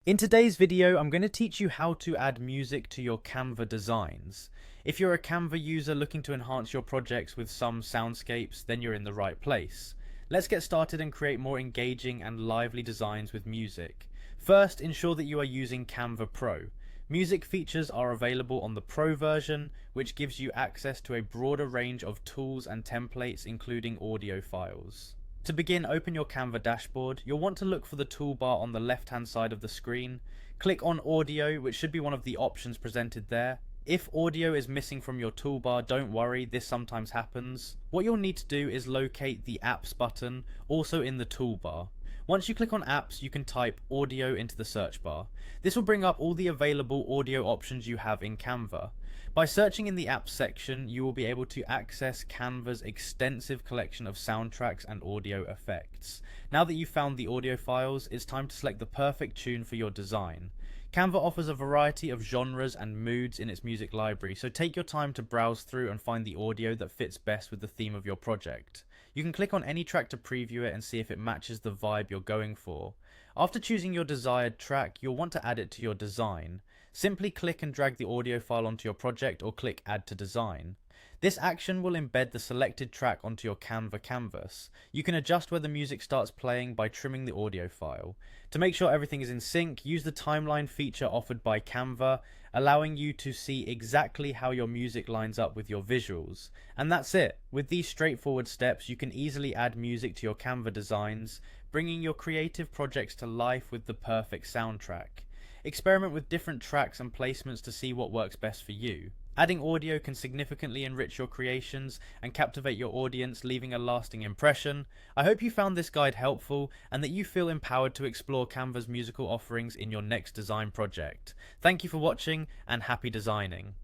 In today's video, I'm going to teach you how to add music to your Canva designs. If you're a Canva user looking to enhance your projects with some soundscapes, then you're in the right place. Let's get started and create more engaging and lively designs with music. First, ensure that you are using Canva Pro. Music features are available on the Pro version, which gives you access to a broader range of tools and templates, including audio files. To begin, open your Canva dashboard. You'll want to look for the toolbar on the left-hand side of the screen. Click on Audio, which should be one of the options presented there. If audio is missing from your toolbar, don't worry, this sometimes happens. What you'll need to do is locate the Apps button, also in the toolbar. Once you click on Apps, you can type Audio into the search bar. This will bring up all the available audio options you have in Canva. By searching in the Apps section, you will be able to access Canva's extensive collection of soundtracks and audio effects. Now that you've found the audio files, it's time to select the perfect tune for your design. Canva offers a variety of genres and moods in its music library, so take your time to browse through and find the audio that fits best with the theme of your project. You can click on any track to preview it and see if it matches the vibe you're going for. After choosing your desired track, you'll want to add it to your design. Simply click and drag the audio file onto your project or click Add to Design. This action will embed the selected track onto your Canva canvas. You can adjust where the music starts playing by trimming the audio file. To make sure everything is in sync, use the timeline feature offered by Canva, allowing you to see exactly how your music lines up with your visuals. And that's it. With these straightforward steps, you can easily add music to your Canva designs, bringing your creative projects to life with the perfect soundtrack. Experiment with different tracks and placements to see what works best for you. Adding audio can significantly enrich your creations and captivate your audience, leaving a lasting impression. I hope you found this guide helpful and that you feel empowered to explore Canva's musical offerings in your next design project. Thank you for watching and happy designing.